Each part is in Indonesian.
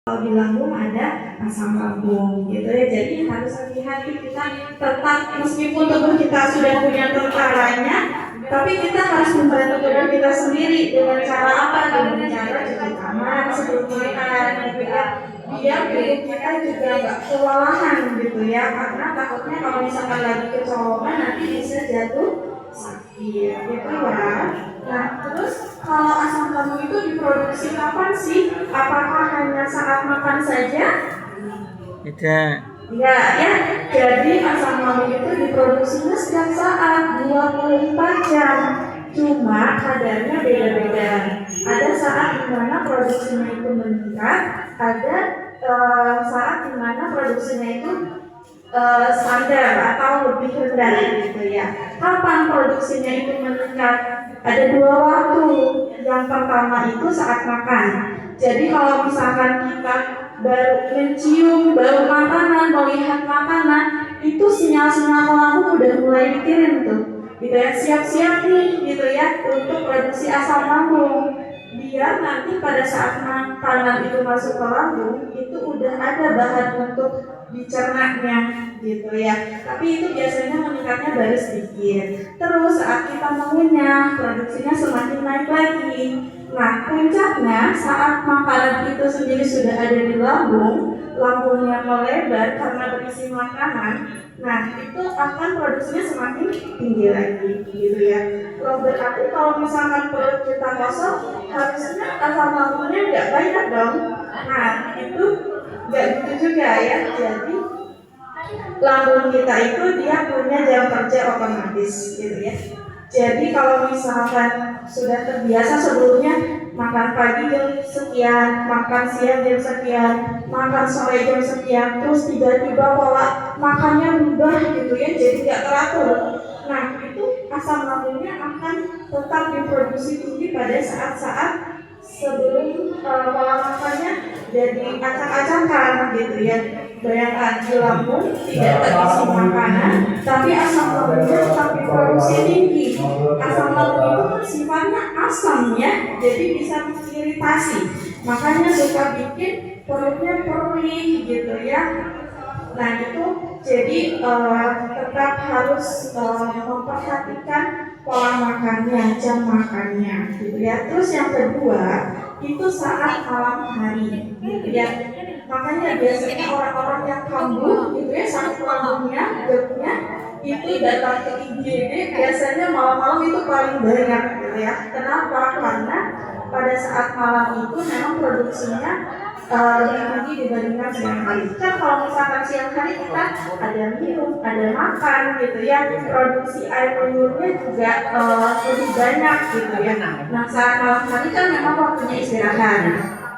Kalau di lambung ada asam lambung gitu ya, jadi harus hati-hati kita tetap, meskipun tubuh kita sudah punya tentaranya, tapi kita harus membantu tubuh kita sendiri dengan cara apa? Dengan cara cuci tangan sebelum makan gitu ya, biar tubuh kita juga nggak kewalahan gitu ya, karena takutnya kalau misalkan lagi kecolongan nanti bisa jatuh sakit gitu ya. Nah, terus kalau asam lambung itu diproduksi kapan sih? Apakah hanya saat makan saja? Tidak. Ya, ya. Jadi asam lambung itu diproduksinya setiap saat 24 jam. Cuma kadarnya beda-beda. Ada saat dimana produksinya itu meningkat, ada saat dimana produksinya itu standar atau lebih rendah gitu ya. Kapan produksinya itu meningkat? Ada dua waktu. Yang pertama itu saat makan. Jadi kalau misalkan kita baru mencium bau makanan, melihat makanan, itu sinyal-sinyal lambung udah mulai dikirim tuh, gitu ya, siap-siap nih, gitu ya, untuk produksi asam lambung. Biar nanti pada saat makanan itu masuk ke lambung, itu udah ada bahan untuk dicernanya, gitu ya. Tapi itu biasanya meningkatnya baru sedikit. Terus saat kita mengunyah, produksinya semakin naik lagi. Nah, puncaknya saat makanan itu sendiri sudah ada di lambung, lambungnya melebar karena berisi makanan. Nah, itu akan produksinya semakin tinggi lagi, gitu ya. Loh, berarti kalau misalkan perut kita kosong, harusnya asam lambungnya nggak banyak dong. Nah, itu nggak gitu juga ya. Jadi lambung kita itu dia punya jam kerja otomatis, gitu ya. Jadi kalau misalkan sudah terbiasa sebelumnya makan pagi jam sekian, makan siang jam sekian, makan sore jam sekian, terus tiba-tiba pola makannya berubah gitu ya, jadi nggak teratur. Nah, itu asam lambungnya akan tetap diproduksi tinggi pada saat-saat sebelum pola makannya jadi acak-acakan gitu ya. Bayangkan di lambung tidak terisi makanan, tapi asam lambungnya tetap diproduksi tinggi. Asam lambung itu kan sifatnya asam ya, jadi bisa mengiritasi. Makanya suka bikin perutnya perih gitu ya. Nah itu jadi tetap harus memperhatikan pola makannya, jam makannya gitu ya. Terus yang kedua itu saat malam hari gitu ya. Makanya biasanya orang-orang yang kambuh gitu ya, sakit lambungnya, GERD-nya itu datang ke IGD biasanya malam-malam itu paling banyak gitu ya. Kenapa? Karena pada saat malam itu memang produksinya lebih tinggi dibandingkan siang hari. Kan kalau misalkan siang hari kita ada minum, ada makan gitu ya, produksi air liurnya juga lebih banyak gitu ya. Nah saat malam hari kan memang waktunya istirahat.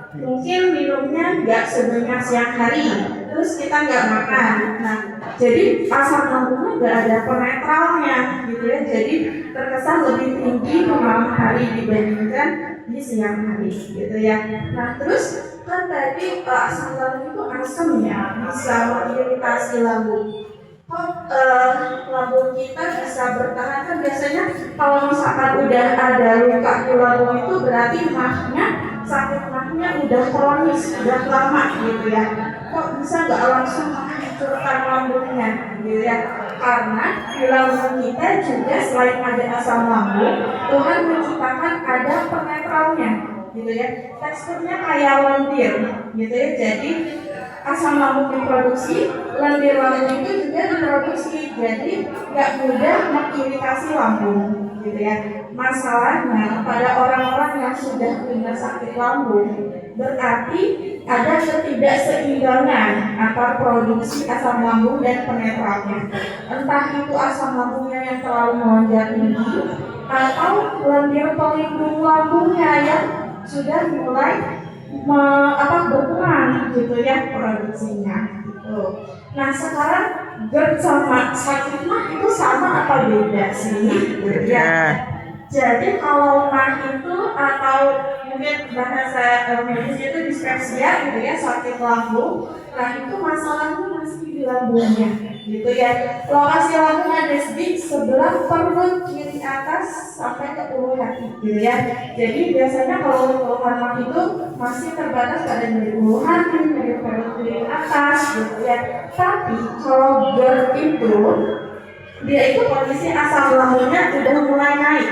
Mungkin minumnya nggak sebanyak siang hari, terus kita nggak makan. Nah, jadi asam lambungnya nggak ada penetralnya, gitu ya. Jadi terkesan lebih tinggi di malam hari dibandingkan di siang hari, gitu ya. Nah, terus kan tadi asam lambung itu asam ya, bisa mengiritasi lambung. Kok lambung kita bisa bertahan? Kan biasanya kalau misalkan udah ada luka di lambung itu berarti mahnya, sakit mahnya udah kronis, udah lama gitu ya. Kok bisa nggak langsung menghancurkan lambungnya gitu ya? Karena di lambung kita juga selain ada asam lambung, Tuhan menciptakan ada penetralnya gitu ya. Teksturnya kayak lendir gitu ya. Jadi asam lambung diproduksi, lendir lambung itu juga diproduksi, jadi nggak mudah mengiritasi lambung, gitu ya. Masalahnya pada orang-orang yang sudah punya sakit lambung, berarti ada ketidakseimbangan antara produksi asam lambung dan penetralnya. Entah itu asam lambungnya yang terlalu melonjak tinggi, atau lendir pelindung lambungnya yang sudah mulai berkurang gitu ya produksinya gitu. Nah sekarang GERD sama sakit mah itu sama apa beda sih gitu ya? Jadi kalau mah itu atau mungkin bahasa medisnya itu dispepsia gitu ya, sakit lambung. Nah itu masalahnya masih di lambungnya gitu ya. Lokasi lambung ada di sebelah perut kiri atas sampai ke ulu hati gitu ya. Jadi biasanya kalau keluhan mah itu masih terbatas pada dari ulu hati, dari perut kiri atas gitu ya. Tapi kalau GERD itu dia itu kondisi asam lambungnya udah mulai naik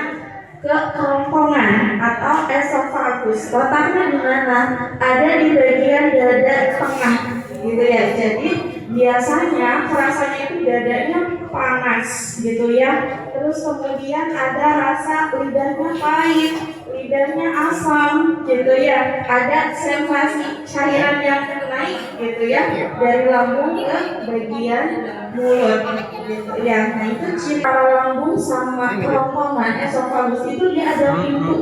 ke kerongkongan atau esofagus. Letaknya di mana? Ada di bagian dada tengah, gitu ya. Jadi biasanya rasanya itu dadanya panas, gitu ya. Terus kemudian ada rasa lidahnya pahit, lidahnya asam, gitu ya. Ada sensasi cairan yang naik, gitu ya, dari lambung ke bagian mulut, gitu ya. Nah itu ciri lambung sama kerongkongan esofagus itu dia ada pintu,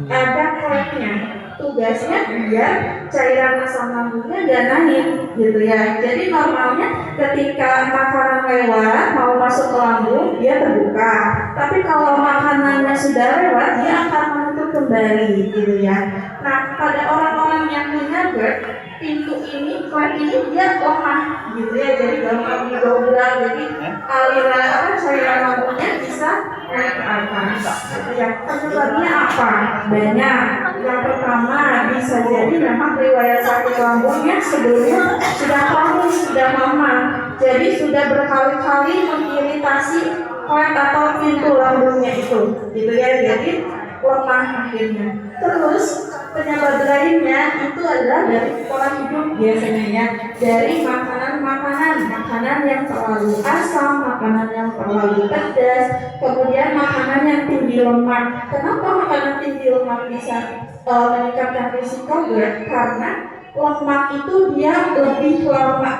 ada klepnya. Tugasnya biar cairan asam lambungnya nggak naik, gitu ya. Jadi normalnya ketika makanan lewat mau masuk ke lambung dia terbuka. Tapi kalau makanannya sudah lewat dia akan menutup kembali, gitu ya. Nah pada orang-orang yang punya GERD, pintu ini, klep ini dia lemah, gitu ya. Jadi gampang didobrak, jadi aliran cairan lambungnya bisa naik ke atas. Gitu ya. Penyebabnya apa? Banyak. Yang pertama bisa jadi memang riwayat sakit lambungnya sebelumnya sudah kronis, sudah lama. Jadi sudah berkali-kali mengiritasi klep atau pintu lambungnya itu, gitu ya. Jadi lemah akhirnya. Terus penyebab lainnya itu adalah dari pola hidup biasanya ya, dari makanan yang terlalu asam, makanan yang terlalu pedas, kemudian makanan yang tinggi lemak. Kenapa makanan tinggi lemak bisa meningkatkan risiko GERD? Karena lemak itu dia lebih lama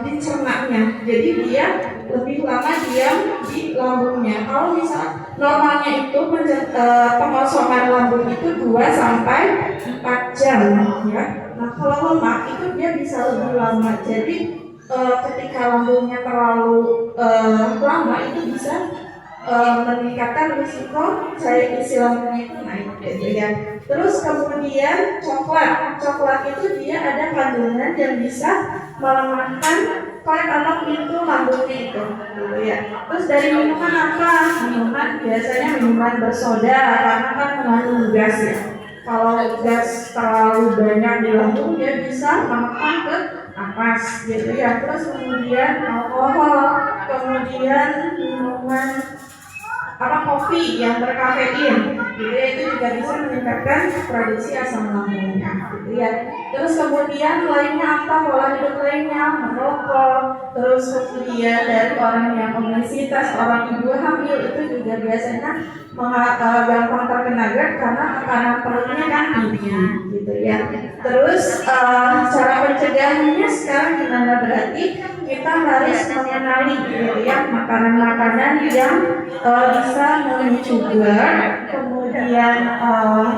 dicernanya, jadi dia lebih lama diam di lambungnya. Kalau misal normalnya itu pengosongan lambung itu 2 sampai 4 jam ya. Nah kalau lemak itu dia bisa lebih lama. Jadi ketika lambungnya terlalu lama itu bisa meningkatkan risiko cair isi lambungnya itu naik, gitu ya. Terus kemudian coklat itu dia ada kandungan yang bisa melemahkan klep atau pintu lambungnya itu, gitu ya. Terus dari minuman apa? Minuman biasanya minuman bersoda karena kan mengandung gas ya. Kalau gas terlalu banyak di lambung dia bisa menekan ke napas, gitu ya. Terus kemudian alkohol, kemudian minuman kopi yang berkafein, gitu ya, itu juga bisa meningkatkan produksi asam lambungnya, gitu ya. Terus kemudian lainnya apa? Pola hidup lainnya, merokok. Terus kemudian dari orang yang obesitas, orang ibu hamil itu juga biasanya gampang terkena GERD karena tekanan perutnya kan tinggi, gitu ya. Terus cara pencegahannya sekarang gimana? Berarti kita harus mengenali, gitu ya, makanan-makanan yang bisa memicu GERD, kemudian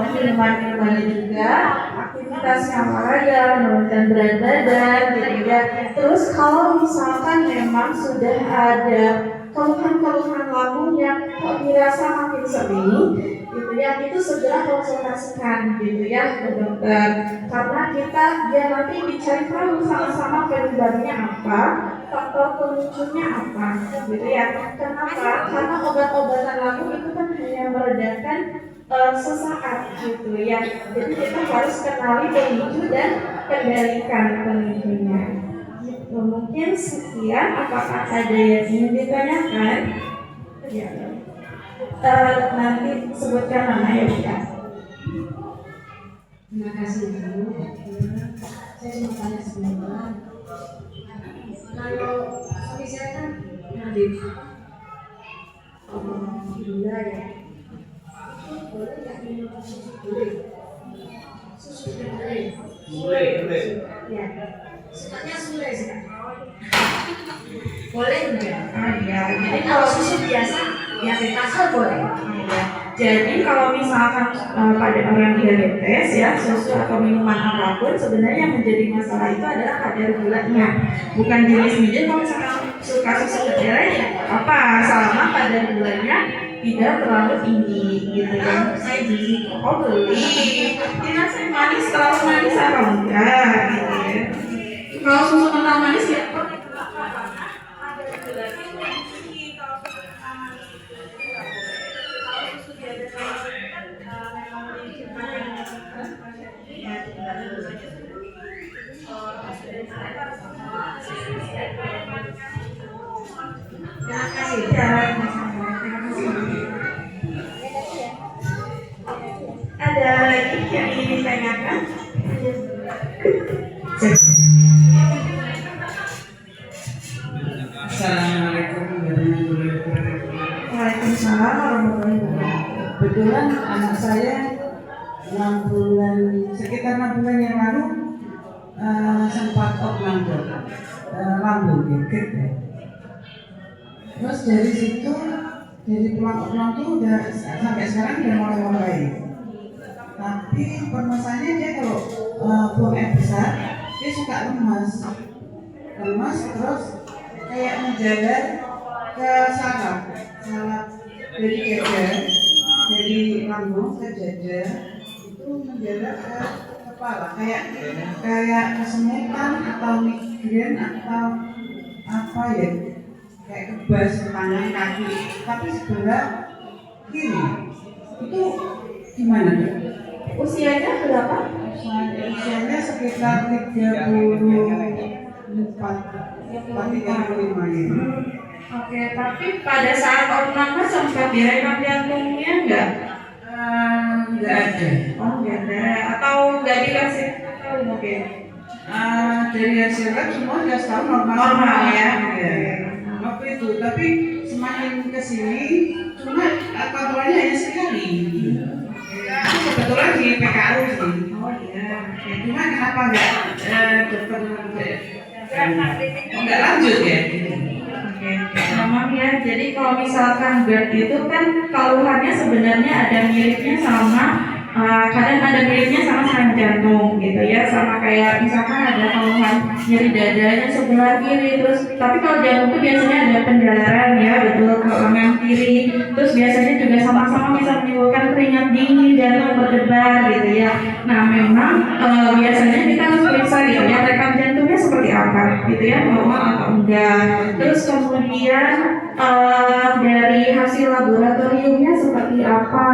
minuman-minumannya juga, aktivitas yang olahraga, menurunkan berat badan, gitu ya. Terus kalau misalkan memang sudah ada keluhan-keluhan lambung yang kok dirasa makin sering, gitu ya, itu segera konsultasikan, gitu ya, ke dokter. Karena dia nanti dicari tahu sama-sama penyebabnya apa, faktor pemicunya apa, gitu ya. Kenapa? Karena obat-obatan lambung itu kan hanya meredakan sesaat, gitu ya. Jadi kita harus kenali pemicu dan kendalikan pemicunya. Mungkin sekian. Apakah ada yang ingin ditanyakan? Ya. Nanti sebutkan namanya ya. Terima kasih Bu. Saya cuma tanya sebentar. Kalau suami saya kan Nadif gula ya, itu boleh nggak minum susu boleh? Susu boleh. Ya. Sukanya sule sih. Boleh enggak? Ya. Jadi kalau susu biasa ya bebas boleh. Ya. Jadi kalau misalkan pada orang diabetes ya, susu atau minuman apapun sebenarnya yang menjadi masalah itu adalah kadar gulanya, bukan jenisnya. Jadi kalau misalkan suka susu kedelai ya apa, selama kadar gulanya tidak terlalu tinggi gitu ya. Saya gizi kok beli, dirasa manis terlalu manis atau enggak gitu ya. Kalau susu kental manis ya terima kasih ya. Ada lagi yang ingin ditanyakan? Assalamualaikum warahmatullahi wabarakatuh. Waalaikumsalam warahmatullahi wabarakatuh. Kebetulan anak saya 6 bulan, sekitar 6 bulan yang lalu sempat opnam lambung gitu. Terus dari situ, dari pulang opnam itu udah sampai sekarang udah mulai membaik. Tapi permasalahannya dia kalau buang air besar, dia suka lemas terus kayak menjalar ke saraf dari dada, dari lambung ke dada itu menjalar ke kepala kayak kesemutan atau migrain atau apa ya, kayak kebas tangan kaki, tapi sebelah kiri itu gimana dok? Usianya berapa? Usianya sekitar 35 ya. Oke, tapi pada saat opname sempat direkam jantungnya enggak? Nggak ada. Oh, enggak ada. Atau enggak dikasih tahu mungkin? Dari hasil lab semua sudah tahu normal ya. Waktu itu, tapi semakin kesini cuma kontrolnya hanya sekali. Aku kebetulan di PKU sih. Oh iya. Cuma kenapa nggak dokter nggak lanjut ya? Oke, memang ya. Jadi kalau misalkan GERD itu kan keluhannya sebenarnya ada miripnya sama kadang ada miripnya sama serangan jantung gitu ya, sama kayak misalkan ada keluhan nyeri dadanya sebelah kiri, terus tapi kalau jantung itu biasanya ada pendarahan ya, betul, ke lengan kiri, terus biasanya juga sama-sama bisa menimbulkan keringat dingin, jantung berdebar gitu ya. Nah memang biasanya kita harus periksa gitu ya, rekam jantungnya seperti apa gitu ya, normal atau enggak, terus kemudian dari hasil laboratoriumnya seperti apa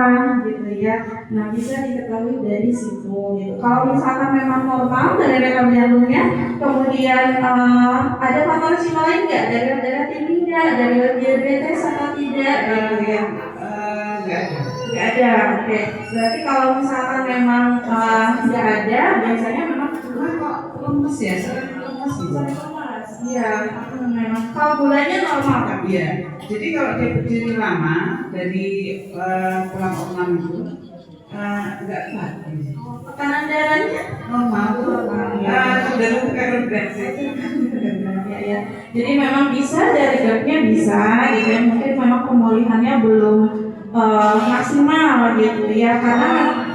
gitu ya. Nah bisa diketahui dari situ gitu. Kalau misalkan memang normal dari rekam jantungnya, kemudian ada faktor risiko lain nggak, dari darah tinggi nggak, dari diabetes atau tidak gitu ya? Nggak ada. Oke. Berarti kalau misalkan memang nggak ada, biasanya memang Cuma kok lemes ya, sering lemes gitu. iya, memang kalau gulanya normal kan? Iya. Jadi kalau dia berdiri lama dari pulang opnam itu nggak kuat. Tekanan darahnya Normal tuh. Cenderung ke rendah sih. ya. Jadi memang bisa dari GERD-nya bisa gitu ya. Mungkin memang pemulihannya belum maksimal gitu ya, karena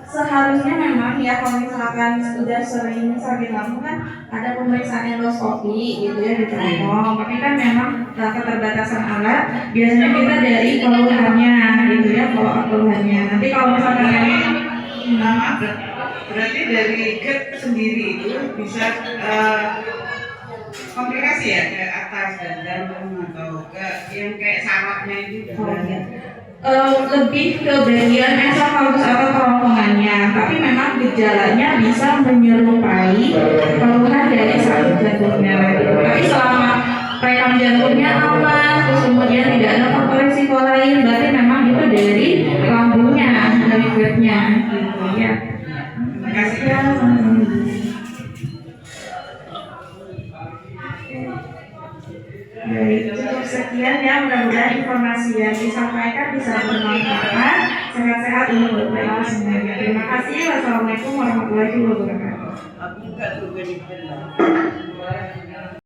seharusnya memang ya kalau misalkan sudah sering sakit lambung kan ada pemeriksaan endoskopi gitu ya di teropong, tapi kan memang keterbatasan alat, biasanya kita dari keluhannya gitu ya, keluhannya. Nanti kalau misalkan Maaf, berarti dari GERD sendiri itu bisa komplikasi ya ke atas dan jantung atau ke yang kayak sarafnya itu lebih ke bagian esophagus atau kerongkongannya, tapi memang gejalanya bisa menyerupai keluhan dari sakit jantungnya gitu. Tapi selama rekam jantungnya aman, terus kemudian tidak ada faktor risiko lain, berarti memang itu dari lambungnya, dari GERD-nya gitu ya. Terima kasih. Ya, baik, cukup sekian ya, mudah-mudahan informasi yang disampaikan bisa bermanfaat. Sehat-sehat untuk Bapak Ibu semuanya. Terima kasih. Wassalamualaikum warahmatullahi wabarakatuh.